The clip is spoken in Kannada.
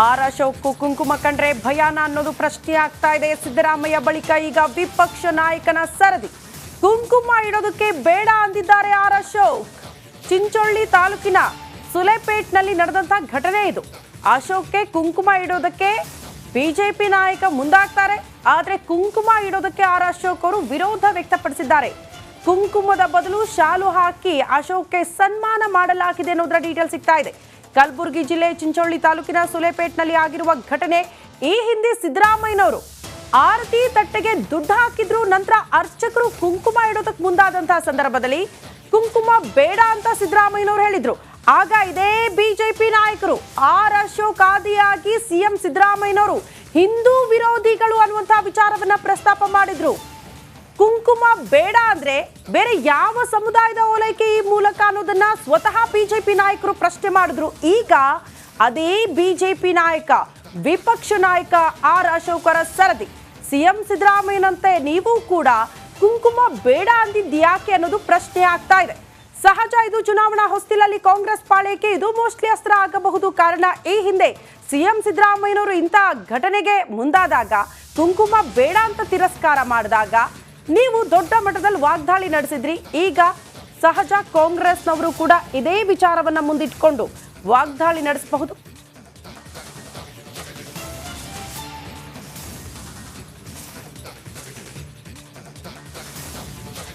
ಆರ್ ಅಶೋಕ್ ಕುಂಕುಮ ಕಂಡ್ರೆ ಭಯಾನ ಅನ್ನೋದು ಪ್ರಶ್ನೆ ಆಗ್ತಾ ಇದೆ. ಸಿದ್ದರಾಮಯ್ಯ ಬಳಿಕ ಈಗ ವಿಪಕ್ಷ ನಾಯಕನ ಸರದಿ. ಕುಂಕುಮ ಇಡೋದಕ್ಕೆ ಬೇಡ ಅಂದಿದ್ದಾರೆ ಆರ್ ಅಶೋಕ್. ಚಿಂಚೋಳಿ ತಾಲೂಕಿನ ಸುಲೇಪೇಟ್ನಲ್ಲಿ ನಡೆದಂತಹ ಘಟನೆ ಇದು. ಅಶೋಕ್ಗೆ ಕುಂಕುಮ ಇಡೋದಕ್ಕೆ ಬಿಜೆಪಿ ನಾಯಕ ಮುಂದಾಗ್ತಾರೆ. ಆದರೆ ಕುಂಕುಮ ಇಡೋದಕ್ಕೆ ಆರ್ ಅಶೋಕ್ ಅವರು ವಿರೋಧ ವ್ಯಕ್ತಪಡಿಸಿದ್ದಾರೆ. ಕುಂಕುಮದ ಬದಲು ಶಾಲು ಹಾಕಿ ಅಶೋಕ್ಗೆ ಸನ್ಮಾನ ಮಾಡಲಾಗಿದೆ ಅನ್ನೋದರ ಡೀಟೇಲ್ ಸಿಗ್ತಾ ಇದೆ. ಕಲಬುರಗಿ ಜಿಲ್ಲೆ ಚಿಂಚೋಳಿ ತಾಲೂಕಿನ ಸುಲೇಪೇಟ್ನಲ್ಲಿ ಆಗಿರುವ ಘಟನೆ. ಈ ಹಿಂದೆ ಸಿದ್ದರಾಮಯ್ಯನವರು ಆರತಿ ತಟ್ಟೆಗೆ ದುಡ್ಡು ಹಾಕಿದ್ರು. ನಂತರ ಅರ್ಚಕರು ಕುಂಕುಮ ಇಡೋದಕ್ಕೆ ಮುಂದಾದಂತಹ ಸಂದರ್ಭದಲ್ಲಿ ಕುಂಕುಮ ಬೇಡ ಅಂತ ಸಿದ್ದರಾಮಯ್ಯನವರು ಹೇಳಿದ್ರು. ಆಗ ಇದೇ ಬಿಜೆಪಿ ನಾಯಕರು ಆರ್ ಅಶೋಕ್ ಆದಿಯಾಗಿ ಸಿಎಂ ಸಿದ್ದರಾಮಯ್ಯನವರು ಹಿಂದೂ ವಿರೋಧಿಗಳು ಅನ್ನುವಂತಹ ವಿಚಾರವನ್ನ ಪ್ರಸ್ತಾಪ ಮಾಡಿದ್ರು. ಕುಂಕುಮ ಬೇಡ ಅಂದ್ರೆ ಬೇರೆ ಯಾವ ಸಮುದಾಯದ ಓಲೈಕೆ ಈ ಮೂಲಕ ಅನ್ನೋದನ್ನ ಸ್ವತಃ ಬಿಜೆಪಿ ನಾಯಕರು ಪ್ರಶ್ನೆ ಮಾಡಿದ್ರು. ಈಗ ಅದೇ ಬಿಜೆಪಿ ನಾಯಕ ವಿಪಕ್ಷ ನಾಯಕ ಆರ್ ಅಶೋಕರ ಸರದಿ. ಸಿಎಂ ಸಿದ್ದರಾಮಯ್ಯನಂತೆ ನೀವು ಕೂಡ ಕುಂಕುಮ ಬೇಡ ಅಂದಿದ್ದು ಯಾಕೆ ಅನ್ನೋದು ಪ್ರಶ್ನೆ ಆಗ್ತಾ ಇದೆ. ಸಹಜ, ಇದು ಚುನಾವಣಾ ಹೊಸ್ತಿಲಲ್ಲಿ ಕಾಂಗ್ರೆಸ್ ಪಾಳೆಯಕ್ಕೆ ಇದು ಮೋಸ್ಟ್ಲಿ ಅಸ್ತ್ರ ಆಗಬಹುದು. ಕಾರಣ ಈ ಹಿಂದೆ ಸಿಎಂ ಸಿದ್ದರಾಮಯ್ಯನವರು ಇಂಥ ಘಟನೆಗೆ ಮುಂದಾದಾಗ, ಕುಂಕುಮ ಬೇಡ ಅಂತ ತಿರಸ್ಕಾರ ಮಾಡಿದಾಗ ನೀವು ದೊಡ್ಡ ಮಟ್ಟದಲ್ಲಿ ವಾಗ್ದಾಳಿ ನಡೆಸಿದ್ರಿ. ಈಗ ಸಹಜ ಕಾಂಗ್ರೆಸ್ನವರು ಕೂಡ ಇದೇ ವಿಚಾರವನ್ನ ಮುಂದಿಟ್ಕೊಂಡು ವಾಗ್ದಾಳಿ ನಡೆಸಬಹುದು.